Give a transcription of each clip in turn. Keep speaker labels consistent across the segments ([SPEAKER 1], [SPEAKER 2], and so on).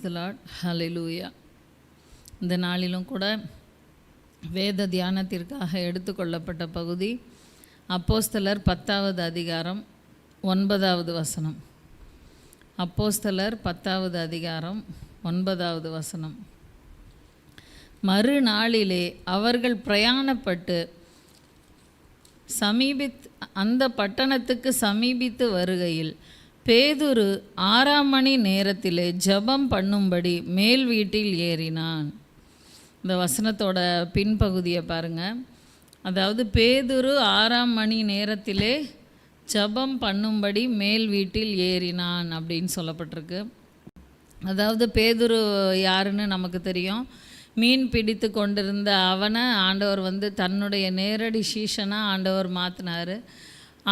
[SPEAKER 1] The Lord, hallelujah. இந்த நாளிலும் கூட வேத தியானத்திற்காக எடுத்துக்கொள்ளப்பட்ட பகுதி அப்போஸ்தலர் 10வது அதிகாரம் 9வது வசனம். அப்போஸ்தலர் 10வது அதிகாரம் 9வது வசனம். மறுநாளிலே அவர்கள் பிரயாணப்பட்டு அந்த பட்டணத்துக்கு சமீபித்து வருகையில் பேதுரு 6 மணி நேரத்திலே ஜெபம் பண்ணும்படி மேல் வீட்டில் ஏறினான். இந்த வசனத்தோட பின்பகுதியை பாருங்கள். அதாவது பேதுரு 6 மணி நேரத்திலே ஜெபம் பண்ணும்படி மேல் வீட்டில் ஏறினான் அப்படின்னு சொல்லப்பட்டிருக்கு. அதாவது பேதுரு யாருன்னு நமக்கு தெரியும். மீன் பிடித்து கொண்டிருந்த அவனை ஆண்டவர் தன்னுடைய நேரடி சீஷனாக ஆண்டவர் மாற்றினார்.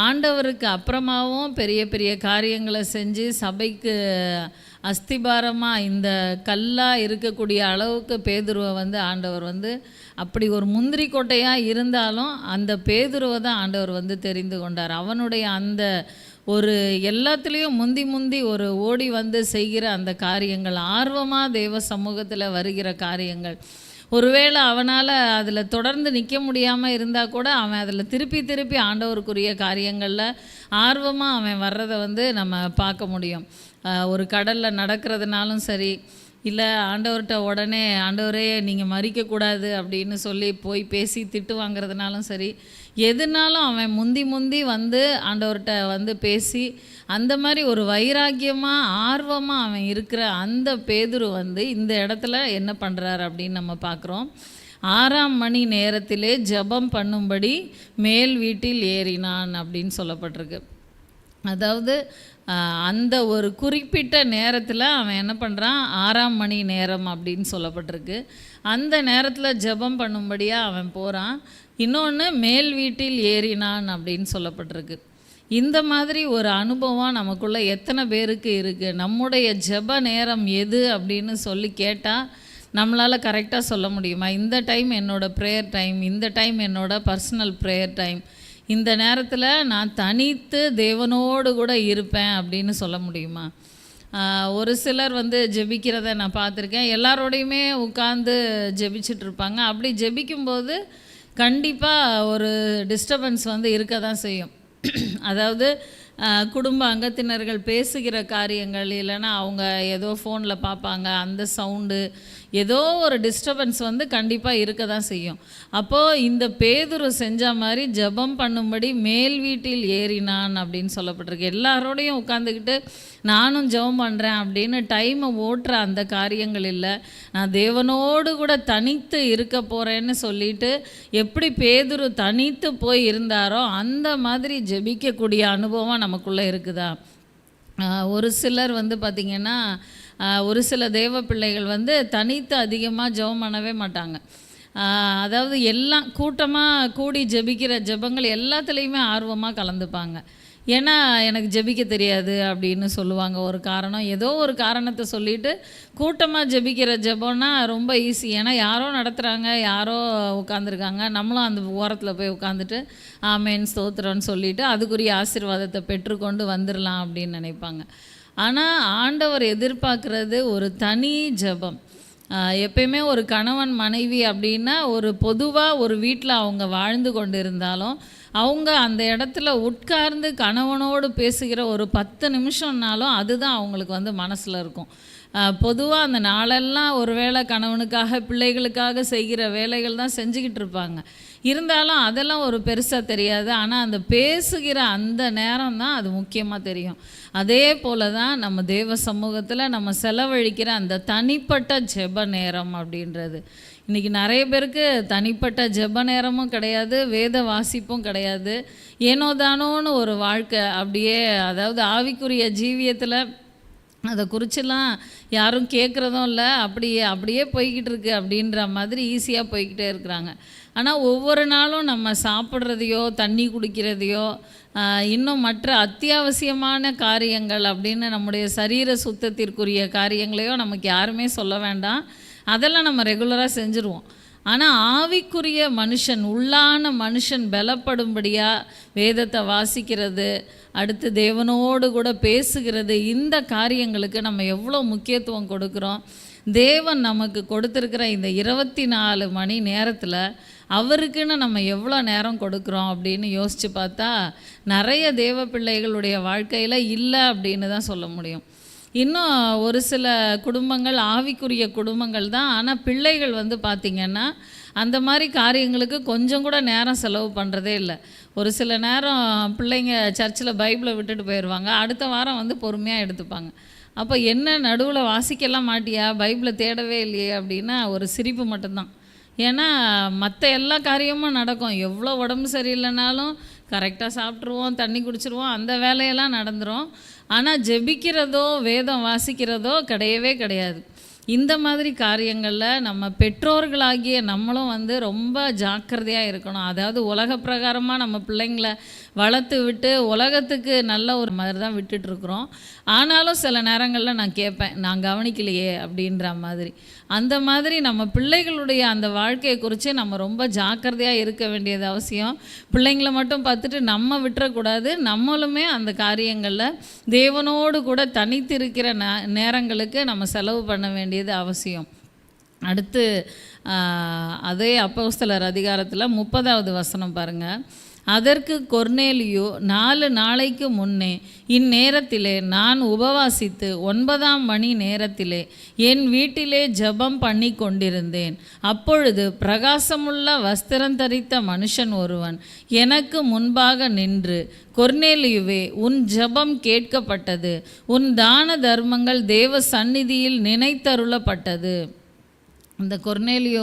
[SPEAKER 1] ஆண்டவருக்கு அப்புறமாவும் பெரிய பெரிய காரியங்களை செஞ்சு சபைக்கு அஸ்திபாரமாக இந்த கல்லாக இருக்கக்கூடிய அளவுக்கு பேதுருவை ஆண்டவர் அப்படி ஒரு முந்திரி கொட்டையாக இருந்தாலும் அந்த பேதுருவை தான் ஆண்டவர் தெரிந்து கொண்டார். அவனுடைய அந்த ஒரு எல்லாத்துலேயும் முந்தி ஒரு ஓடி செய்கிற அந்த காரியங்கள், ஆர்வமாக தேவ சமூகத்தில் வருகிற காரியங்கள், ஒருவேளை அவனால் அதில் தொடர்ந்து நிற்க முடியாமல் இருந்தால் கூட அவன் அதில் திருப்பி ஆண்டவருக்குரிய காரியங்களில் ஆர்வமாக அவன் வர்றதை நம்ம பார்க்க முடியும். ஒரு கடலில் நடக்கிறதுனாலும் சரி, இல்லை ஆண்டவர்கிட்ட உடனே ஆண்டவரே நீங்கள் மறிக்கக்கூடாது அப்படின்னு சொல்லி போய் பேசி திட்டு வாங்கிறதுனாலும் சரி, எதுனாலும் அவன் முந்தி ஆண்டவர்கிட்ட பேசி அந்த மாதிரி ஒரு வைராக்கியமாக ஆர்வமாக அவன் இருக்கிற அந்த பேதுரு இந்த இடத்துல என்ன பண்ணுறாரு அப்படின்னு நம்ம பார்க்குறோம். 6 மணி நேரத்திலே ஜெபம் பண்ணும்படி மேல் வீட்டில் ஏறினான் அப்படின்னு சொல்லப்பட்டிருக்கு. அதாவது அந்த ஒரு குறிப்பிட்ட நேரத்தில் அவன் என்ன பண்ணுறான், 6 மணி நேரம் அப்படின்னு சொல்லப்பட்டிருக்கு. அந்த நேரத்தில் ஜெபம் பண்ணும்படியாக அவன் போகிறான். இன்னொன்று மேல் வீட்டில் ஏறினான் அப்படின்னு சொல்லப்பட்டிருக்கு. இந்த மாதிரி ஒரு அனுபவம் நமக்குள்ளே எத்தனை பேருக்கு இருக்குது? நம்முடைய ஜெப நேரம் எது அப்படின்னு சொல்லி கேட்டால் நம்மளால் கரெக்டாக சொல்ல முடியுமா? இந்த டைம் என்னோடய ப்ரேயர் டைம், இந்த டைம் என்னோடய பர்சனல் ப்ரேயர் டைம், இந்த நேரத்தில் நான் தனித்து தேவனோடு கூட இருப்பேன் அப்படின்னு சொல்ல முடியுமா? ஒரு சிலர் ஜெபிக்கிறத நான் பார்த்துருக்கேன். எல்லாரோடையுமே உட்கார்ந்து ஜெபிச்சிட்ருப்பாங்க. அப்படி ஜெபிக்கும்போது கண்டிப்பாக ஒரு டிஸ்டர்பன்ஸ் இருக்க தான் செய்யும். அதாவது குடும்ப அங்கத்தினர்கள் பேசுகிற காரியங்கள், இல்லைன்னா அவங்க ஏதோ ஃபோனில் பார்ப்பாங்க, அந்த சவுண்டு, ஏதோ ஒரு டிஸ்டர்பன்ஸ் கண்டிப்பாக இருக்க தான் செய்யும். அப்போது இந்த பேதுரு செஞ்ச மாதிரி ஜெபம் பண்ணும்படி மேல் வீட்டில் ஏறினான் அப்படின்னு சொல்லப்பட்டிருக்கு. எல்லாரோடையும் உட்காந்துக்கிட்டு நானும் ஜெபம் பண்ணுறேன் அப்படின்னு டைமை ஓட்டுற அந்த காரியங்கள் இல்லை. நான் தேவனோடு கூட தனித்து இருக்க போகிறேன்னு சொல்லிட்டு எப்படி பேதுரு தனித்து போய் இருந்தாரோ அந்த மாதிரி ஜெபிக்கக்கூடிய அனுபவம் நமக்குள்ளே இருக்குதா? ஒரு சிலர் பார்த்திங்கன்னா, ஒரு சில தேவ பிள்ளைகள் தனித்து அதிகமாக ஜெபம் பண்ணவே மாட்டாங்க. அதாவது எல்லாம் கூட்டமாக கூடி ஜெபிக்கிற ஜெபங்கள் எல்லாத்துலேயுமே ஆர்வமாக கலந்துப்பாங்க. ஏன்னா எனக்கு ஜெபிக்க தெரியாது அப்படின்னு சொல்லுவாங்க. ஒரு காரணம், ஏதோ ஒரு காரணத்தை சொல்லிவிட்டு கூட்டமாக ஜெபிக்கிற ஜெபம்னா ரொம்ப ஈஸி. ஏன்னா யாரோ நடத்துகிறாங்க, யாரோ உட்காந்துருக்காங்க, நம்மளும் அந்த ஓரத்தில் போய் உட்காந்துட்டு ஆமேன் ஸ்தோத்திரம்னு சொல்லிவிட்டு அதுக்குரிய ஆசீர்வாதத்தை பெற்றுக்கொண்டு வந்துடலாம் அப்படின்னு நினைப்பாங்க. ஆனால் ஆண்டவர் எதிர்பார்க்குறது ஒரு தனி ஜெபம். எப்பயுமே ஒரு கணவன் மனைவி அப்படின்னா ஒரு பொதுவாக ஒரு வீட்டில் அவங்க வாழ்ந்து கொண்டு இருந்தாலும் அவங்க அந்த இடத்துல உட்கார்ந்து கணவனோடு பேசுகிற ஒரு 10 நிமிஷம்னாலும் அதுதான் அவங்களுக்கு மனசில் இருக்கும். பொதுவாக அந்த நாளெல்லாம் ஒரு வேளை கணவனுக்காக பிள்ளைகளுக்காக செய்கிற வேலைகள் தான் செஞ்சுக்கிட்டு இருப்பாங்க. இருந்தாலும் அதெல்லாம் ஒரு பெருசாக தெரியாது. ஆனால் அந்த பேசுகிற அந்த நேரம் தான் அது முக்கியமாக தெரியும். அதே போல் தான் நம்ம தேவ சமூகத்தில் நம்ம செலவழிக்கிற அந்த தனிப்பட்ட ஜெப நேரம் அப்படின்றது. இன்றைக்கி நிறைய பேருக்கு தனிப்பட்ட ஜெப நேரமும் கிடையாது, வேத வாசிப்பும் கிடையாது. ஏனோ தானோன்னு ஒரு வாழ்க்கை அப்படியே, அதாவது ஆவிக்குரிய ஜீவியத்தில் அதை குறிச்செல்லாம் யாரும் கேட்குறதும் இல்லை, அப்படியே போய்கிட்டு இருக்கு அப்படின்ற மாதிரி ஈஸியாக போய்கிட்டே இருக்கிறாங்க. ஆனால் ஒவ்வொரு நாளும் நம்ம சாப்பிட்றதையோ தண்ணி குடிக்கிறதையோ இன்னும் மற்ற அத்தியாவசியமான காரியங்கள் அப்படின்னு நம்முடைய சரீர சுத்தத்திற்குரிய காரியங்களையோ நமக்கு யாருமே சொல்ல வேண்டாம். அதெல்லாம் நம்ம ரெகுலராக செஞ்சுருவோம். ஆனால் ஆவிக்குரிய மனுஷன், உள்ளான மனுஷன் பலப்படும்படியாக வேதத்தை வாசிக்கிறது, அடுத்து தேவனோடு கூட பேசுகிறது, இந்த காரியங்களுக்கு நம்ம எவ்வளோ முக்கியத்துவம் கொடுக்குறோம். தேவன் நமக்கு கொடுத்துருக்கிற இந்த 24 மணி நேரத்தில் அவருக்குன்னு நம்ம எவ்வளோ நேரம் கொடுக்குறோம் அப்படின்னு யோசித்து பார்த்தா நிறைய தேவ பிள்ளைகளுடைய வாழ்க்கையில் இல்லை அப்படின்னு தான் சொல்ல முடியும். இன்னும் ஒரு சில குடும்பங்கள் ஆவிக்குரிய குடும்பங்கள் தான், ஆனால் பிள்ளைகள் பார்த்திங்கன்னா அந்த மாதிரி காரியங்களுக்கு கொஞ்சம் கூட நேரம் செலவு பண்ணுறதே இல்லை. ஒரு சில நேரம் பிள்ளைங்க சர்ச்சில் பைபிளை விட்டுட்டு போயிடுவாங்க, அடுத்த வாரம் பொறுமையாக எடுத்துப்பாங்க. அப்போ என்ன நடுவில் வாசிக்கலாம் மாட்டியா, பைபிளை தேடவே இல்லையே அப்படின்னா ஒரு சிரிப்பு மட்டும்தான். ஏன்னா மற்ற எல்லா காரியமும் நடக்கும், எவ்வளோ உடம்பு சரியில்லைனாலும் கரெக்டாக சாப்பிட்ருவோம், தண்ணி குடிச்சிருவோம், அந்த வேலையெல்லாம் நடந்துடும். ஆனால் ஜெபிக்கிறதோ வேதம் வாசிக்கிறதோ கிடையவே கிடையாது. இந்த மாதிரி காரியங்களில் நம்ம பெற்றோர்களாகிய நம்மளும் ரொம்ப ஜாக்கிரதையாக இருக்கணும். அதாவது உலக பிரகாரமாக நம்ம பிள்ளைங்களை வளர்த்து விட்டு உலகத்துக்கு நல்ல ஒரு மாதிரி தான் விட்டுட்ருக்குறோம். ஆனாலும் சில நேரங்களில் நான் கேட்பேன், நான் கவனிக்கலையே அப்படின்ற மாதிரி. அந்த மாதிரி நம்ம பிள்ளைகளுடைய அந்த வாழ்க்கையை குறித்து நம்ம ரொம்ப ஜாக்கிரதையாக இருக்க வேண்டியது அவசியம். பிள்ளைங்களை மட்டும் பார்த்துட்டு நம்ம விட்டுறக்கூடாது, நம்மளுமே அந்த காரியங்களில் தேவனோடு கூட தனித்து இருக்கிற நேரங்களுக்கு நம்ம செலவு பண்ண வேண்டியது அவசியம். அடுத்து அதே அப்போஸ்தலர் அதிகாரத்தில் 30வது வசனம் பாருங்கள். அதற்கு கொர்நேலியு 4 நாளைக்கு முன்னே இந்நேரத்திலே நான் உபவாசித்து 9ஆம் மணி நேரத்திலே என் வீட்டிலே ஜெபம் பண்ணி கொண்டிருந்தேன். அப்பொழுது பிரகாசமுள்ள வஸ்திரம் தரித்த மனுஷன் ஒருவன் எனக்கு முன்பாக நின்று, கொர்நேலியுவே, உன் ஜெபம் கேட்கப்பட்டது, உன் தான தர்மங்கள் தேவ சந்நிதியில் நினைத்தருளப்பட்டது. இந்த கொர்நேலியு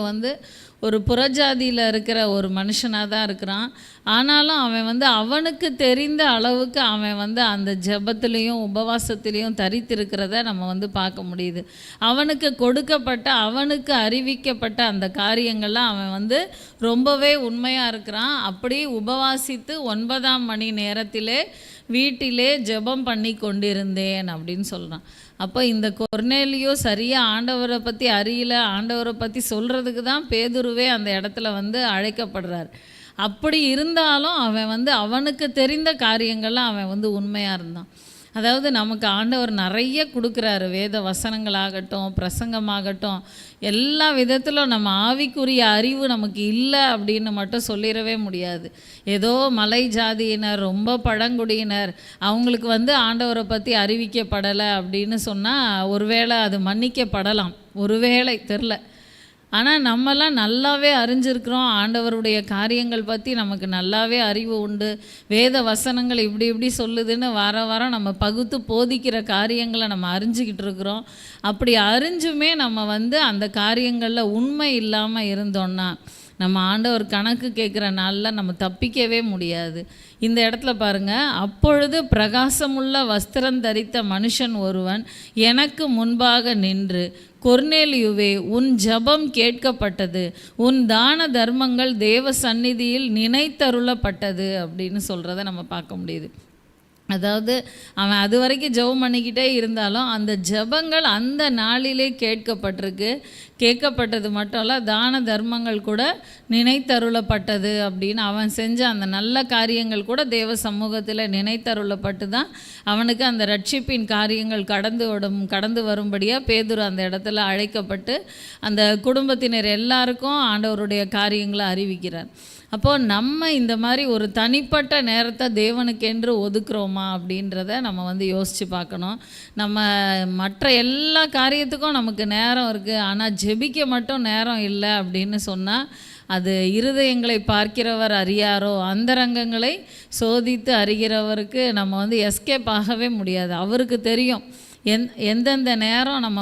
[SPEAKER 1] ஒரு புறஜாதியில் இருக்கிற ஒரு மனுஷனாக தான் இருக்கிறான். ஆனாலும் அவன் அவனுக்கு தெரிந்த அளவுக்கு அவன் அந்த ஜெபத்திலையும் உபவாசத்திலையும் தரித்திருக்கிறத நம்ம பார்க்க முடியுது. அவனுக்கு கொடுக்கப்பட்ட, அவனுக்கு அறிவிக்கப்பட்ட அந்த காரியங்கள்லாம் அவன் ரொம்பவே உண்மையாக இருக்கிறான். அப்படி உபவாசித்து 9ஆம் மணி நேரத்திலே வீட்டிலே ஜெபம் பண்ணி கொண்டிருந்தேன் அப்படின்னு சொல்கிறான். அப்போ இந்த கொர்நேலியோ சரியாக ஆண்டவரை பற்றி அறியல, ஆண்டவரை பற்றி சொல்கிறதுக்கு தான் பேதுருவே அந்த இடத்துல அழைக்கப்படுறார். அப்படி இருந்தாலும் அவன் அவனுக்கு தெரிந்த காரியங்கள்லாம் அவன் உண்மையாக இருந்தான். அதாவது நமக்கு ஆண்டவர் நிறைய கொடுக்குறாரு, வேத வசனங்களாகட்டும், பிரசங்கமாகட்டும், எல்லா விதத்திலும் நம்ம ஆவிக்குரிய அறிவு நமக்கு இல்லை அப்படின்னு மட்டும் சொல்லிடவே முடியாது. ஏதோ மலை ஜாதியினர், ரொம்ப பழங்குடியினர், அவங்களுக்கு ஆண்டவரை பற்றி அறிவிக்கப்படலை அப்படின்னு சொன்னால் ஒருவேளை அது மன்னிக்கப்படலாம், ஒருவேளை தெரில. ஆனால் நம்மலாம் நல்லாவே அறிஞ்சிருக்கிறோம், ஆண்டவருடைய காரியங்கள் பற்றி நமக்கு நல்லாவே அறிவு உண்டு. வேத வசனங்கள் இப்படி இப்படி சொல்லுதுன்னு வாரம் நம்ம பகுத்து போதிக்கிற காரியங்களை நம்ம அறிஞ்சிக்கிட்டு இருக்கிறோம். அப்படி அறிஞ்சுமே நம்ம அந்த காரியங்களில் உண்மை இல்லாமல் இருந்தோன்னா நம்ம ஆண்டவர் கணக்கு கேட்குற நாளில் நம்ம தப்பிக்கவே முடியாது. இந்த இடத்துல பாருங்கள், அப்பொழுது பிரகாசமுள்ள வஸ்திரம் தரித்த மனுஷன் ஒருவன் எனக்கு முன்பாக நின்று, கொர்நேலியுவே, உன் ஜெபம் கேட்கப்பட்டது, உன் தான தர்மங்கள் தேவ சந்நிதியில் நினைத்தருளப்பட்டது அப்படின்னு சொல்கிறத நம்ம பார்க்க முடியுது. அதாவது அவன் அது வரைக்கும் ஜெபம் பண்ணிக்கிட்டே இருந்தாலும் அந்த ஜெபங்கள் அந்த நாளிலே கேட்கப்பட்டது மட்டும் இல்லை, தான தர்மங்கள் கூட நினைத்தருளப்பட்டது அப்படின்னு அவன் செஞ்ச அந்த நல்ல காரியங்கள் கூட தேவ சமூகத்தில் நினைத்தருளப்பட்டு தான் அவனுக்கு அந்த ரட்சிப்பின் காரியங்கள் கடந்து வரும்படியாக பேதுரு அந்த இடத்துல அழைக்கப்பட்டு அந்த குடும்பத்தினர் எல்லாருக்கும் ஆண்டவருடைய காரியங்களை அறிவிக்கிறார். அப்போது நம்ம இந்த மாதிரி ஒரு தனிப்பட்ட நேரத்தை தேவனுக்கென்று ஒதுக்குறோமா அப்படின்றத நம்ம யோசித்து பார்க்கணும். நம்ம மற்ற எல்லா காரியத்துக்கும் நமக்கு நேரம் இருக்குது, ஆனால் ஜெபிக்க மட்டும் நேரம் இல்லை அப்படின்னு சொன்னால் அது இருதயங்களை பார்க்கிறவர் அறியாரோ, அந்தரங்கங்களை சோதித்து அறிகிறவருக்கு நம்ம எஸ்கேப் ஆகவே முடியாது. அவருக்கு தெரியும் எந்தெந்த நேரம் நம்ம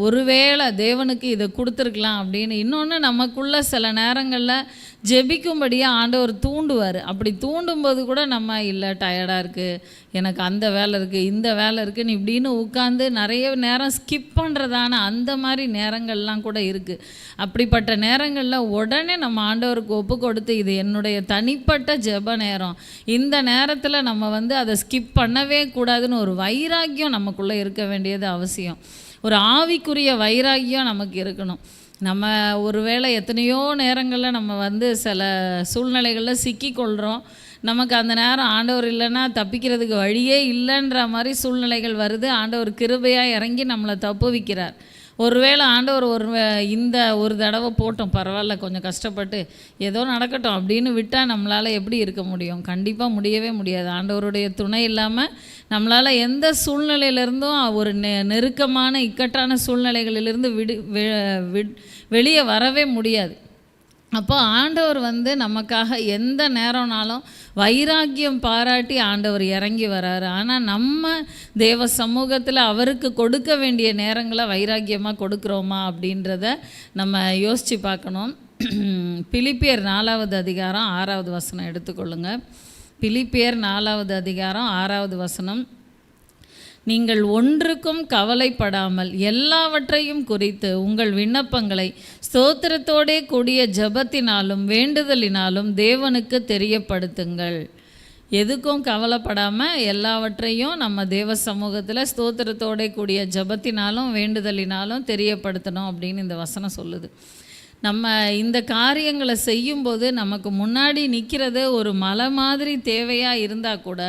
[SPEAKER 1] ஒருவேளை தேவனுக்கு இதை கொடுத்துருக்கலாம் அப்படின்னு. இன்னொன்று, நமக்குள்ள சில நேரங்களில் ஜெபிக்கும்படியாக ஆண்டவர் தூண்டுவார். அப்படி தூண்டும்போது கூட நம்ம இல்லை, டயர்டாக இருக்குது, எனக்கு அந்த வேலை இருக்குது, இந்த வேலை இருக்குதுன்னு இப்படின்னு உட்காந்து நிறைய நேரம் ஸ்கிப் பண்ணுறதான அந்த மாதிரி நேரங்கள்லாம் கூட இருக்குது. அப்படிப்பட்ட நேரங்களில் உடனே நம்ம ஆண்டவருக்கு ஒப்பு கொடுத்து, இது என்னுடைய தனிப்பட்ட ஜெப நேரம், இந்த நேரத்தில் நம்ம அதை ஸ்கிப் பண்ணவே கூடாதுன்னு ஒரு வைராக்கியம் நமக்குள்ளே இருக்க வேண்டியது அவசியம். ஒரு ஆவிக்குரிய வைராக்கியம் நமக்கு இருக்கணும். நம்ம ஒருவேளை எத்தனையோ நேரங்களில் நம்ம வந்து சில சூழ்நிலைகளில் சிக்கிக்கொள்கிறோம். நமக்கு அந்த நேரம் ஆண்டவர் இல்லைன்னா தப்பிக்கிறதுக்கு வழியே இல்லைன்ற மாதிரி சூழ்நிலைகள் வருது. ஆண்டவர் கிருபையாக இறங்கி நம்மளை தப்புவிக்கிறார். ஒருவேளை ஆண்டவர் இந்த ஒரு தடவை போட்டோம், பரவாயில்ல, கொஞ்சம் கஷ்டப்பட்டு ஏதோ நடக்கட்டும் அப்படின்னு விட்டால் நம்மளால் எப்படி இருக்க முடியும்? கண்டிப்பாக முடியவே முடியாது. ஆண்டவருடைய துணை இல்லாமல் நம்மளால் எந்த சூழ்நிலையிலேருந்தும் ஒரு நெருக்கமான இக்கட்டான சூழ்நிலைகளிலிருந்து வெளியே வரவே முடியாது. அப்போ ஆண்டவர் வந்து நமக்காக எந்த நேரம்னாலும் வைராக்கியம் பாராட்டி ஆண்டவர் இறங்கி வராரு. ஆனால் நம்ம தேவ சமூகத்தில் அவருக்கு கொடுக்க வேண்டிய நேரங்களை வைராக்கியமாக கொடுக்குறோமா அப்படின்றத நம்ம யோசித்து பார்க்கணும். பிலிப்பியர் 4வது அதிகாரம் 6வது வசனம் எடுத்துக்கொள்ளுங்க. பிலிப்பியர் 4வது அதிகாரம் 6வது வசனம். நீங்கள் ஒன்றுக்கும் கவலைப்படாமல் எல்லாவற்றையும் குறித்து உங்கள் விண்ணப்பங்களை ஸ்தோத்திரத்தோடே கூடிய ஜெபத்தினாலும் வேண்டுதலினாலும் தேவனுக்கு தெரியப்படுத்துங்கள். எதுக்கும் கவலைப்படாமல் எல்லாவற்றையும் நம்ம தேவ சமூகத்தில் ஸ்தோத்திரத்தோடே கூடிய ஜெபத்தினாலும் வேண்டுதலினாலும் தெரியப்படுத்தணும் அப்படின்னு இந்த வசனம் சொல்லுது. நம்ம இந்த காரியங்களை செய்யும்போது நமக்கு முன்னாடி நிற்கிறது ஒரு மலை மாதிரி தேவையாக இருந்தால் கூட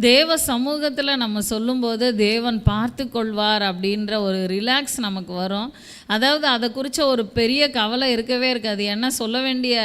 [SPEAKER 1] தேவ சமூகத்தில் நம்ம சொல்லும்போது தேவன் பார்த்து கொள்வார் அப்படின்ற ஒரு ரிலாக்ஸ் நமக்கு வரும். அதாவது அதை குறித்த ஒரு பெரிய கவலை இருக்கவே இருக்காது. ஏன்னா சொல்ல வேண்டிய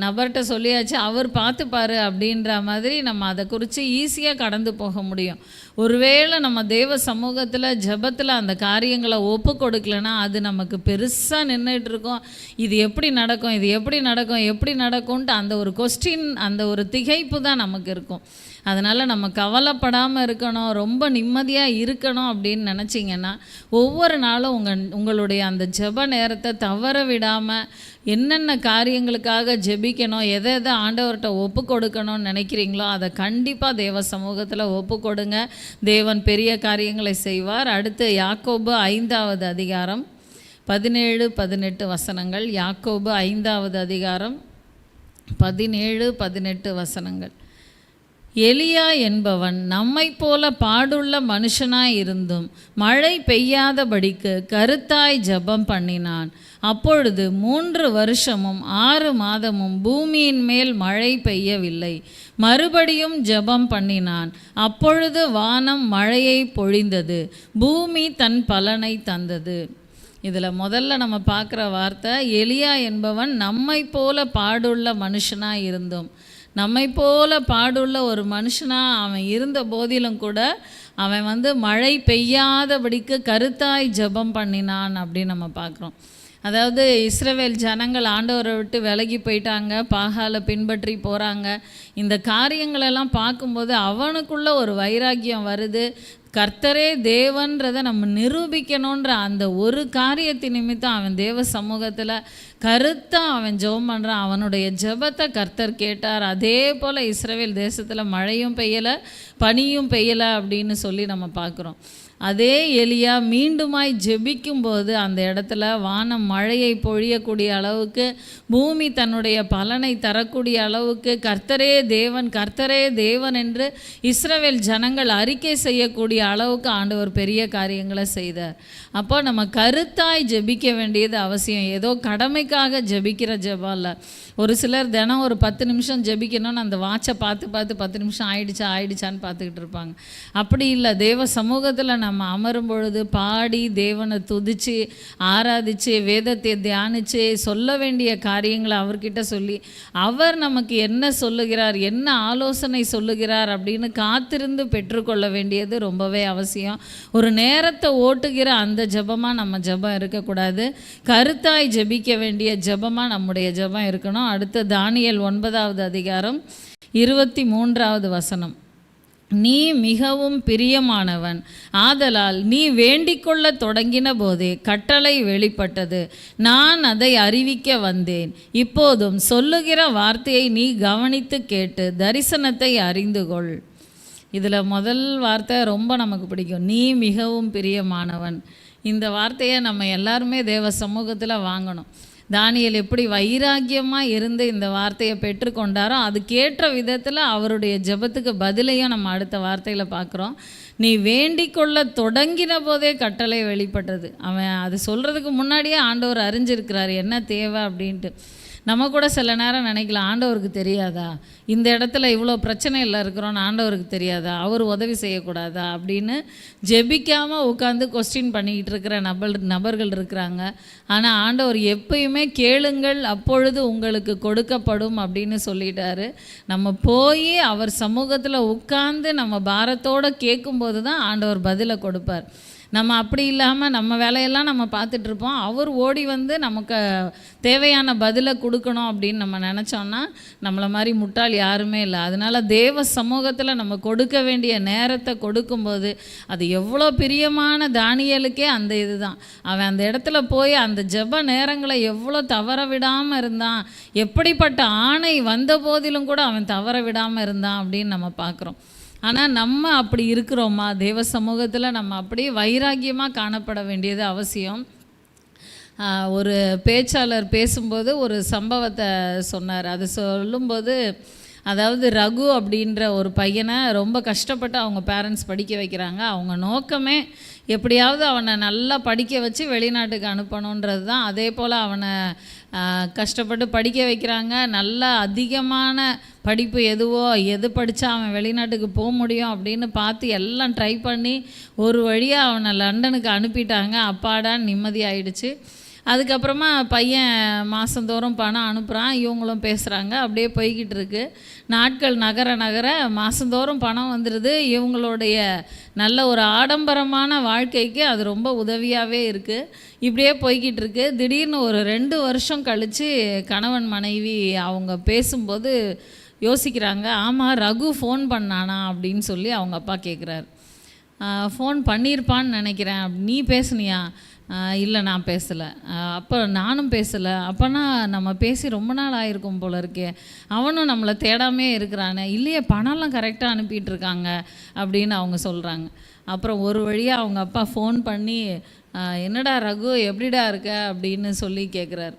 [SPEAKER 1] நபர்கிட்ட சொல்லியாச்சு, அவர் பார்த்துப்பார் அப்படின்ற மாதிரி நம்ம அதை குறித்து ஈஸியாக கடந்து போக முடியும். ஒருவேளை நம்ம தேவ சமூகத்தில் ஜெபத்தில் அந்த காரியங்களை ஒப்பு கொடுக்கலன்னா அது நமக்கு பெருசாக நின்றுட்டுருக்கோம். இது எப்படி நடக்கும், இது எப்படி நடக்கும், எப்படி நடக்கும்ன்ட்டு அந்த ஒரு கொஸ்டின், அந்த ஒரு திகைப்பு தான் நமக்கு இருக்கும். அதனால் நம்ம கவலைப்படாமல் இருக்கணும், ரொம்ப நிம்மதியாக இருக்கணும் அப்படின்னு நினச்சிங்கன்னா ஒவ்வொரு நாளும் உங்களுடைய அந்த ஜெப நேரத்தை தவற விடாமல் என்னென்ன காரியங்களுக்காக ஜெபிக்கணும், எதை எதை ஆண்டவர்கிட்ட ஒப்பு கொடுக்கணும்னு நினைக்கிறீங்களோ அதை கண்டிப்பாக தேவ சமூகத்தில் ஒப்பு கொடுங்க. தேவன் பெரிய காரியங்களை செய்வார். அடுத்து யாக்கோபு 5வது அதிகாரம் 17-18 வசனங்கள். யாக்கோபு 5வது அதிகாரம் 17-18 வசனங்கள். எலியா என்பவன் நம்மை போல பாடுள்ள மனுஷனாய் இருந்தும் மழை பெய்யாதபடிக்கு கருத்தாய் ஜெபம் பண்ணினான். அப்பொழுது 3 வருஷமும் 6 மாதமும் பூமியின் மேல் மழை பெய்யவில்லை. மறுபடியும் ஜெபம் பண்ணினான். அப்பொழுது வானம் மழையை பொழிந்தது, பூமி தன் பலனை தந்தது. இதில் முதல்ல நம்ம பார்க்குற வார்த்தை, எலியா என்பவன் நம்மை போல பாடுள்ள மனுஷனாக இருந்தோம். நம்மை போல பாடுள்ள ஒரு மனுஷனாக அவன் இருந்த போதிலும் கூட அவன் வந்து மழை பெய்யாதபடிக்கு கருத்தாய் ஜெபம் பண்ணினான் அப்படின்னு நம்ம பார்க்குறோம். அதாவது இஸ்ரவேல் ஜனங்கள் ஆண்டவரை விட்டு விலகி போயிட்டாங்க, பாகாலை பின்பற்றி போகிறாங்க. இந்த காரியங்களெல்லாம் பார்க்கும்போது அவனுக்குள்ள ஒரு வைராக்கியம் வருது. கர்த்தரே தேவன்றதை நம்ம நிரூபிக்கணுன்ற அந்த ஒரு காரியத்தின் நிமித்தம் அவன் தேவ சமூகத்தில் கருத்தாக அவன் ஜெபம் பண்ணுறான். அவனுடைய ஜெபத்தை கர்த்தர் கேட்டார். அதே போல் இஸ்ரவேல் தேசத்தில் மழையும் பெய்யலை, பனியும் பெய்யலை அப்படின்னு சொல்லி நம்ம பார்க்குறோம். அதே எலியா மீண்டுமாய் ஜெபிக்கும்போது அந்த இடத்துல வானம் மழையை பொழியக்கூடிய அளவுக்கு, பூமி தன்னுடைய பலனை தரக்கூடிய அளவுக்கு கர்த்தரே தேவன், கர்த்தரே தேவன் என்று இஸ்ரவேல் ஜனங்கள் அறிக்கை செய்யக்கூடிய அளவுக்கு ஆண்டவர் பெரிய காரியங்களை செய்தார். அப்போ நம்ம கருத்தாய் ஜெபிக்க வேண்டியது அவசியம். ஏதோ கடமைக்காக ஜெபிக்கிற ஜெபம் இல்லை. ஒரு சிலர் தினம் ஒரு 10 நிமிஷம் ஜெபிக்கணும்னு அந்த வாட்சை பார்த்து 10 நிமிஷம் ஆயிடுச்சான்னு பார்த்துக்கிட்டு இருப்பாங்க. அப்படி இல்லை. தேவ சமூகத்தில் நம்ம அமரும் பொழுது பாடி தேவனை துதித்து ஆராதித்து வேதத்தை தியானித்து சொல்ல வேண்டிய காரியங்களை அவர்கிட்ட சொல்லி அவர் நமக்கு என்ன சொல்லுகிறார், என்ன ஆலோசனை சொல்லுகிறார் அப்படின்னு காத்திருந்து பெற்றுக்கொள்ள வேண்டியது ரொம்பவே அவசியம். ஒரு நேரத்தை ஓட்டுகிற அந்த ஜெபமாக நம்ம ஜெபம் இருக்கக்கூடாது. கருத்தாய் ஜெபிக்க வேண்டிய ஜெபமாக நம்முடைய ஜெபம் இருக்கணும். அடுத்து தானியேல் 9வது அதிகாரம் 23வது வசனம். நீ மிகவும் பிரியமானவன், ஆதலால் நீ வேண்டிக்கொள்ள தொடங்கின போதே கட்டளை வெளிப்பட்டது, நான் அதை அறிவிக்க வந்தேன். இப்போதும் சொல்லுகிற வார்த்தையை நீ கவனித்து கேட்டு தரிசனத்தை அறிந்து கொள். இதில் முதல் வார்த்தை ரொம்ப நமக்கு பிடிக்கும், நீ மிகவும் பிரியமானவன். இந்த வார்த்தையை நம்ம எல்லாருமே தேவ சமூகத்தில் வாங்கணும். தானியேல் எப்படி வைராக்கியமாக இருந்து இந்த வார்த்தையை பெற்றுக்கொண்டாரோ அதுக்கேற்ற விதத்தில் அவருடைய ஜெபத்துக்கு பதிலையும் நம்ம அடுத்த வார்த்தையில் பார்க்குறோம். நீ வேண்டிக் கொள்ள தொடங்கின போதே கட்டளை வெளிப்பட்டது. அவன் அது சொல்கிறதுக்கு முன்னாடியே ஆண்டவர் அறிஞ்சிருக்கிறார் என்ன தேவை அப்படின்ட்டு. நம்ம கூட சில நேரம் நினைக்கலாம், ஆண்டவருக்கு தெரியாதா, இந்த இடத்துல இவ்வளோ பிரச்சனையில் இருக்கிறோன்னு ஆண்டவருக்கு தெரியாதா, அவர் உதவி செய்யக்கூடாதா அப்படின்னு ஜெபிக்காமல் உட்காந்து கொஸ்டின் பண்ணிக்கிட்டு இருக்கிற நபர்கள் இருக்கிறாங்க. ஆனால் ஆண்டவர் எப்பயுமே கேளுங்கள் அப்பொழுது உங்களுக்கு கொடுக்கப்படும் அப்படின்னு சொல்லிட்டாரு. நம்ம போய் அவர் சமூகத்தில் உட்கார்ந்து நம்ம பாரத்தோடு கேட்கும்போது தான் ஆண்டவர் பதிலை கொடுப்பார். நம்ம அப்படி இல்லாமல் நம்ம வேலையெல்லாம் நம்ம பார்த்துட்ருப்போம், அவர் ஓடி வந்து நமக்கு தேவையான பதிலை கொடுக்கணும் அப்படின்னு நம்ம நினச்சோன்னா நம்மளை மாதிரி முட்டாள் யாருமே இல்லை. அதனால் தேவ சமூகத்தில் நம்ம கொடுக்க வேண்டிய நேரத்தை கொடுக்கும்போது அது எவ்வளோ பிரியமான தானியேலுக்கே அந்த இது தான். அவன் அந்த இடத்துல போய் அந்த ஜெப நேரங்களை எவ்வளோ தவற விடாமல் இருந்தான், எப்படிப்பட்ட ஆணை வந்த போதிலும் கூட அவன் தவற விடாமல் இருந்தான் அப்படின்னு நம்ம பார்க்குறோம். ஆனால் நம்ம அப்படி இருக்கிறோமா? தேவ சமூகத்தில் நம்ம அப்படியே வைராக்கியமாக காணப்பட வேண்டியது அவசியம். ஒரு பேச்சாளர் பேசும்போது ஒரு சம்பவத்தை சொன்னார். அது சொல்லும்போது, அதாவது ரகு அப்படின்ற ஒரு பையனை ரொம்ப கஷ்டப்பட்டு அவங்க பேரண்ட்ஸ் படிக்க வைக்கிறாங்க. அவங்க நோக்கமே எப்படியாவது அவனை நல்லா படிக்க வச்சு வெளிநாட்டுக்கு அனுப்பணுன்றது தான். அதே போல் அவனை கஷ்டப்பட்டு படிக்க வைக்கிறாங்க. நல்லா அதிகமான படிப்பு எது படித்தா அவன் வெளிநாட்டுக்கு போக முடியும் அப்படின்னு பார்த்து எல்லாம் ட்ரை பண்ணி ஒரு வழியாக அவனை லண்டனுக்கு அனுப்பிட்டாங்க. அப்பாடான்னு நிம்மதியாயிடுச்சு. அதுக்கப்புறமா பையன் மாதந்தோறும் பணம் அனுப்புகிறான், இவங்களும் பேசுகிறாங்க, அப்படியே போய்கிட்டு இருக்கு. நாட்கள் நகர மாதந்தோறும் பணம் வந்துடுது. இவங்களுடைய நல்ல ஒரு ஆடம்பரமான வாழ்க்கைக்கு அது ரொம்ப உதவியாகவே இருக்குது. இப்படியே போய்கிட்டு இருக்கு. திடீர்னு ஒரு 2 வருஷம் கழித்து கணவன் மனைவி அவங்க பேசும்போது யோசிக்கிறாங்க, ஆமாம் ரகு ஃபோன் பண்ணானா அப்படின்னு சொல்லி அவங்க அப்பா கேட்குறாரு. ஃபோன் பண்ணியிருப்பான்னு நினைக்கிறேன். நீ பேசுனியா? இல்லை நான் பேசலை. அப்போ நானும் பேசலை. அப்போனா நம்ம பேசி ரொம்ப நாள் ஆகிருக்கும் போல இருக்கே, அவனும் நம்மளை தேடாமே இருக்கிறானே. இல்லையே, பணம்லாம் கரெக்டாக அனுப்பிட்டுருக்காங்க அப்படின்னு அவங்க சொல்கிறாங்க. அப்புறம் ஒரு வழியாக அவங்க அப்பா ஃபோன் பண்ணி, என்னடா ரகு எப்படிடா இருக்க அப்படின்னு சொல்லி கேட்குறாரு.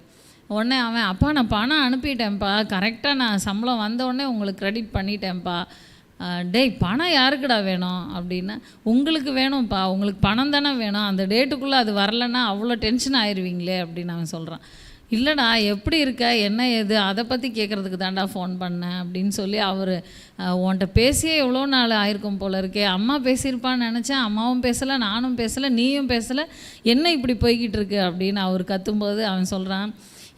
[SPEAKER 1] உடனே அவன், அப்பா நான் பணம் அனுப்பிட்டேன்ப்பா, கரெக்டாக நான் சம்பளம் வந்தோடனே உங்களுக்கு க்ரெடிட் பண்ணிட்டேன்ப்பா. டேய் பணம் யாருக்குடா வேணும் அப்படின்னா, உங்களுக்கு வேணும்ப்பா, உங்களுக்கு பணம் தானே வேணும், அந்த டேட்டுக்குள்ளே அது வரலைன்னா அவ்வளோ டென்ஷன் ஆயிடுவீங்களே அப்படின்னு அவன் சொல்கிறான். இல்லைடா எப்படி இருக்க என்ன ஏது அதை பற்றி கேட்குறதுக்கு தான்டா ஃபோன் பண்ணேன் அப்படின்னு சொல்லி அவர், உன்கிட்ட பேசியே எவ்வளோ நாள் ஆயிருக்கும் போல இருக்கே, அம்மா பேசியிருப்பான்னு நினச்சேன், அம்மாவும் பேசலை நானும் பேசலை நீயும் பேசலை, என்ன இப்படி போய்கிட்டு இருக்கு அப்படின்னு அவர் கத்தும்போது அவன் சொல்கிறான்,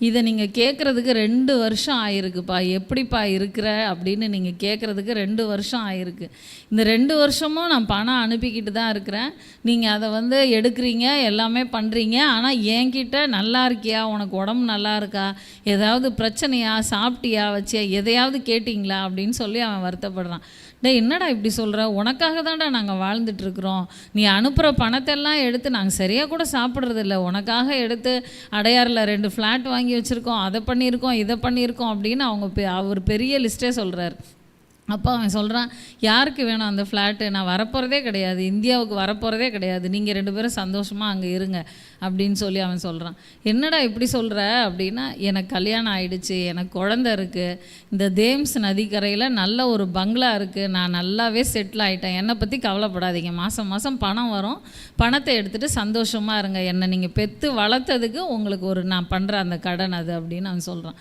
[SPEAKER 1] இதை நீங்கள் கேட்குறதுக்கு 2 வருஷம் ஆயிருக்குப்பா, எப்படிப்பா இருக்கிற அப்படின்னு நீங்கள் கேட்குறதுக்கு 2 வருஷம் ஆயிருக்கு. இந்த 2 வருஷமும் நான் பணம் அனுப்பிக்கிட்டு தான் இருக்கிறேன், நீங்கள் அதை எடுக்கிறீங்க எல்லாமே பண்ணுறீங்க, ஆனால் என்கிட்ட நல்லா இருக்கியா, உனக்கு உடம்பு நல்லா இருக்கா, ஏதாவது பிரச்சனையா, சாப்பிட்டியா, வச்சியா, எதையாவது கேட்டிங்களா அப்படின்னு சொல்லி அவன் வருத்தப்படுறான். டே என்னடா இப்படி சொல்கிற, உனக்காக தான்டா நாங்கள் வாழ்ந்துட்டுருக்குறோம், நீ அனுப்புகிற பணத்தெல்லாம் எடுத்து நாங்கள் சரியாக கூட சாப்பிட்றதில்ல, உனக்காக எடுத்து அடையாறில் 2 ஃப்ளாட் வாங்கி வச்சுருக்கோம், அதை பண்ணியிருக்கோம் இதை பண்ணியிருக்கோம் அப்படின்னு அவர் பெரிய லிஸ்ட்டே சொல்கிறார். அப்போ அவன் சொல்கிறான், யாருக்கு வேணும் அந்த ஃப்ளாட்டு, நான் வரப்போகிறதே கிடையாது, இந்தியாவுக்கு வரப்போகிறதே கிடையாது, நீங்கள் 2 பேரும் சந்தோஷமாக அங்கே இருங்க அப்படின்னு சொல்லி அவன் சொல்கிறான். என்னடா இப்படி சொல்கிற அப்படின்னா, எனக்கு கல்யாணம் ஆகிடுச்சு, எனக்கு குழந்த இருக்குது, இந்த தேம்ஸ் நதிக்கரையில் நல்ல ஒரு பங்களா இருக்குது, நான் நல்லாவே செட்டில் ஆகிட்டேன், என்னை பற்றி கவலைப்படாதீங்க, மாதம் மாதம் பணம் வரும், பணத்தை எடுத்துகிட்டு சந்தோஷமாக இருங்க, என்னை நீங்கள் பெற்று வளர்த்ததுக்கு உங்களுக்கு நான் பண்ணுற அந்த கடன் அது அப்படின்னு அவன் சொல்கிறான்.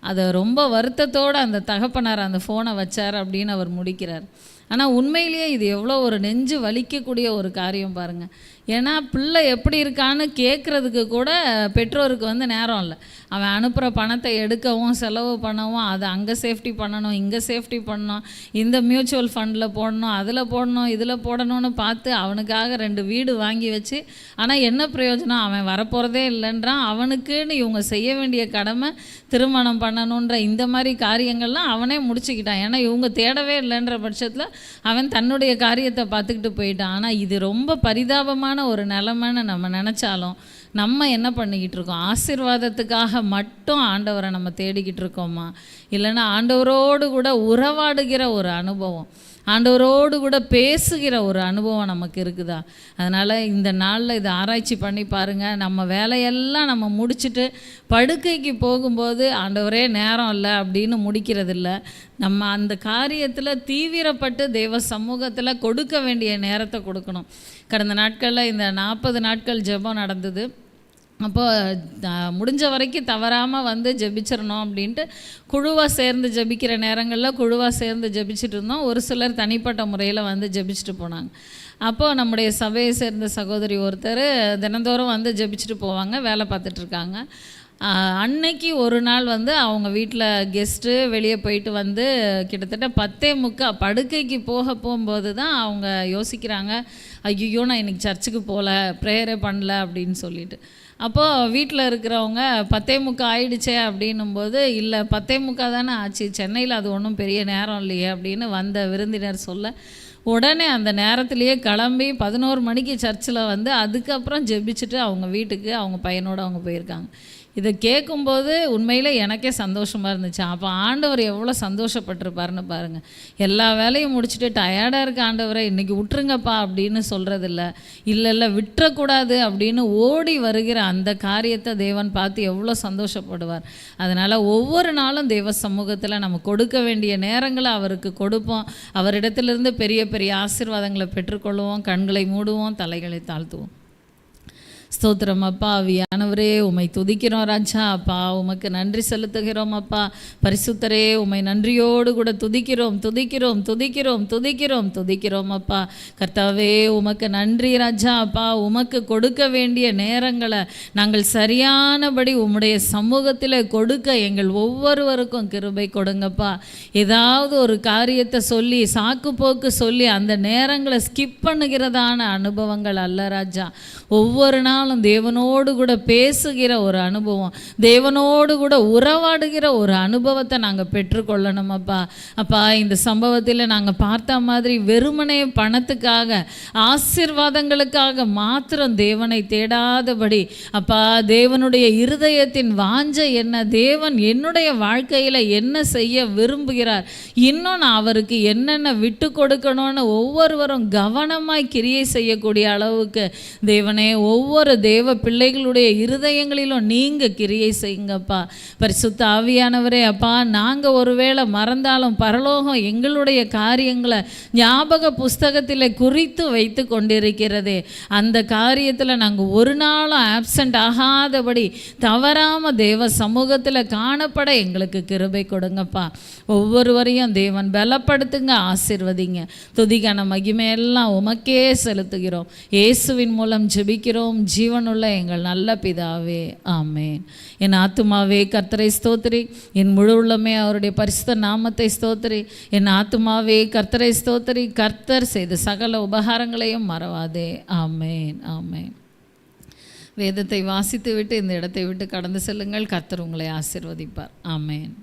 [SPEAKER 1] அதை ரொம்ப வருத்தத்தோடு அந்த தகப்பனார் அந்த ஃபோனை வச்சார் அப்படின்னு அவர் முடிக்கிறார். ஆனால் உண்மையிலேயே இது எவ்வளோ ஒரு நெஞ்சு வலிக்கக்கூடிய ஒரு காரியம் பாருங்கள். ஏன்னா பிள்ளை எப்படி இருக்கான்னு கேட்குறதுக்கு கூட பெற்றோருக்கு நேரம் இல்லை. அவன் அனுப்புகிற பணத்தை எடுக்கவும் செலவு பண்ணவும், அதை அங்கே சேஃப்டி பண்ணணும், இங்கே சேஃப்டி பண்ணணும், இந்த மியூச்சுவல் ஃபண்டில் போடணும், அதில் போடணும், இதில் போடணும்னு பார்த்து அவனுக்காக 2 வீடு வாங்கி வச்சு, ஆனால் என்ன பிரயோஜனம், அவன் வரப்போகிறதே இல்லைன்றான். அவனுக்குன்னு இவங்க செய்ய வேண்டிய கடமை திருமணம் பண்ணணுன்ற இந்த மாதிரி காரியங்கள்லாம் அவனே முடிச்சுக்கிட்டான். ஏன்னா இவங்க தேடவே இல்லைன்ற பட்சத்தில் அவன் தன்னுடைய காரியத்தை பார்த்துக்கிட்டு போயிட்டான். ஆனால் இது ரொம்ப பரிதாபமான ஒரு நிலைமைன்னு நம்ம நினச்சாலும் நம்ம என்ன பண்ணிக்கிட்டு இருக்கோம், ஆசீர்வாதத்துக்காக மட்டும் ஆண்டவரை நம்ம தேடிக்கிட்டு இருக்கோமா, இல்லைன்னா ஆண்டவரோடு கூட உறவாடுகிற ஒரு அனுபவம், ஆண்டவரோடு கூட பேசுகிற ஒரு அனுபவம் நமக்கு இருக்குதா? அதனால் இந்த நாளில் இதை ஆராய்ச்சி பண்ணி பாருங்கள். நம்ம வேலையெல்லாம் நம்ம முடிச்சுட்டு படுக்கைக்கு போகும்போது ஆண்டவரே நேரம் இல்லை அப்படின்னு முடிக்கிறதில்ல. நம்ம அந்த காரியத்தில் தீவிரப்பட்டு தெய்வ சமூகத்தில் கொடுக்க வேண்டிய நேரத்தை கொடுக்கணும். கடந்த நாட்களில் இந்த 40 நாட்கள் ஜெபம் நடந்தது. அப்போது முடிஞ்ச வரைக்கும் தவறாமல் வந்து ஜெபிச்சிடணும் அப்படின்ட்டு குழுவாக சேர்ந்து ஜெபிக்கிற நேரங்களில் குழுவாக சேர்ந்து ஜெபிச்சுட்டு இருந்தோம். ஒரு சிலர் தனிப்பட்ட முறையில் வந்து ஜெபிச்சுட்டு போனாங்க. அப்போது நம்முடைய சபையை சேர்ந்த சகோதரி ஒருத்தர் தினந்தோறும் வந்து ஜெபிச்சுட்டு போவாங்க, வேலை பார்த்துட்ருக்காங்க. அன்னைக்கு ஒரு நாள் வந்து அவங்க வீட்டில் கெஸ்ட்டு வெளியே போயிட்டு வந்து கிட்டத்தட்ட 10:45 படுக்கைக்கு போகும்போது தான் அவங்க யோசிக்கிறாங்க, ஐயோ நான் இன்றைக்கி சர்ச்சுக்கு போகல, ப்ரேயரே பண்ணல அப்படின்னு சொல்லிட்டு. அப்போது வீட்டில் இருக்கிறவங்க 10:45 ஆயிடுச்சே அப்படின்னும்போது, இல்லை 10:45 தானே ஆச்சு, சென்னையில் அது ஒன்றும் பெரிய நேரம் இல்லையே அப்படின்னு வந்த விருந்தினர் சொல்ல, உடனே அந்த நேரத்துலேயே கிளம்பி 11 மணிக்கு சர்ச்சில் வந்து அதுக்கப்புறம் ஜெபிச்சுட்டு அவங்க வீட்டுக்கு அவங்க பையனோடு அவங்க போயிருக்காங்க. இதை கேட்கும்போது உண்மையில் எனக்கே சந்தோஷமாக இருந்துச்சு. அப்போ ஆண்டவர் எவ்வளோ சந்தோஷப்பட்டிருப்பாருன்னு பாருங்கள். எல்லா வேலையும் முடிச்சுட்டு டயர்டாக இருக்க ஆண்டவரை இன்றைக்கி விட்டுருங்கப்பா அப்படின்னு சொல்கிறதில்ல, இல்லை விட்டுறக்கூடாது அப்படின்னு ஓடி வருகிற அந்த காரியத்தை தேவன் பார்த்து எவ்வளோ சந்தோஷப்படுவார். அதனால் ஒவ்வொரு நாளும் தெய்வ சமூகத்தில் நம்ம கொடுக்க வேண்டிய நேரங்களை அவருக்கு கொடுப்போம். அவரிடத்திலிருந்து பெரிய பெரிய ஆசீர்வாதங்களை பெற்றுக்கொள்வோம். கண்களை மூடுவோம், தலைகளை தாழ்த்துவோம். ஸ்தோத்திரம் அப்பா. ஆவியானவரே உம்மை துதிக்கிறோம் ராஜா. அப்பா உமக்கு நன்றி செலுத்துகிறோம் அப்பா. பரிசுத்தரே உம்மை நன்றியோடு கூட துதிக்கிறோம் துதிக்கிறோம் துதிக்கிறோம் துதிக்கிறோம் துதிக்கிறோம் அப்பா. கர்த்தாவே உமக்கு நன்றி ராஜா. அப்பா உமக்கு கொடுக்க வேண்டிய நேரங்களை நாங்கள் சரியானபடி உம்முடைய சமூகத்தில் கொடுக்க எங்கள் ஒவ்வொருவருக்கும் கிருபை கொடுங்கப்பா. ஏதாவது ஒரு காரியத்தை சொல்லி சாக்கு போக்கு சொல்லி அந்த நேரங்களை ஸ்கிப் பண்ணுகிறதான அனுபவங்கள் அல்ல ராஜா. ஒவ்வொரு நாளும் தேவனோடு கூட பேசுகிற ஒரு அனுபவம், தேவனோடு கூட உறவாடுகிற ஒரு அனுபவத்தை நாங்கள் பெற்றுக்கொள்ளணும் அப்பா. அப்பா இந்த சம்பவத்தில் நாங்கள் பார்த்த மாதிரி வெறுமனே பணத்துக்காக ஆசீர்வாதங்களுக்காக மாத்திரம் தேவனை தேடாதபடி அப்பா, தேவனுடைய இருதயத்தின் வாஞ்சை என்ன, தேவன் என்னுடைய வாழ்க்கையில் என்ன செய்ய விரும்புகிறார், இன்னும் நான் அவருக்கு என்னென்ன விட்டு கொடுக்கணும்னு ஒவ்வொருவரும் கவனமாய் கிரியை செய்யக்கூடிய அளவுக்கு தேவனே ஒவ்வொரு தேவ பிள்ளைகளுடைய இருதயங்களிலும் நீங்கள் கிரியை செய்யுங்கப்பா. பரிசுத்த ஆவியானவரே அப்பா, நாங்கள் ஒருவேளை மறந்தாலும் பரலோகம் எங்களுடைய காரியங்களை ஞாபக புஸ்தகத்தில் குறித்து வைத்து கொண்டிருக்கிறதே, அந்த காரியத்தில் நாங்கள் ஒரு நாளும் ஆப்சண்ட் ஆகாதபடி தவறாமல் தேவ சமூகத்தில் காணப்பட எங்களுக்கு கிருபை கொடுங்கப்பா. ஒவ்வொருவரையும் தேவன் பலப்படுத்துங்க, ஆசீர்வதிங்க. துதிக்கான மகிமையெல்லாம் உமக்கே செலுத்துகிறோம். இயேசுவின் மூலம் ஜெபிக்கிறோம் ஜீவனுள்ள எங்கள் நல்ல பிதாவே, ஆமேன். என் ஆத்துமாவே கர்த்தரை ஸ்தோத்திரி, என் முழு உள்ளமே அவருடைய பரிசுத்த நாமத்தை ஸ்தோத்திரி. என் ஆத்துமாவே கர்த்தரை ஸ்தோத்திரி, கர்த்தர் செய்த சகல உபகாரங்களையும் மறவாதே. ஆமேன் ஆமேன். வேதத்தை வாசித்து விட்டு இந்த இடத்தை விட்டு கடந்து செல்லுங்கள். கர்த்தர் உங்களை ஆசீர்வதிப்பார். ஆமேன்.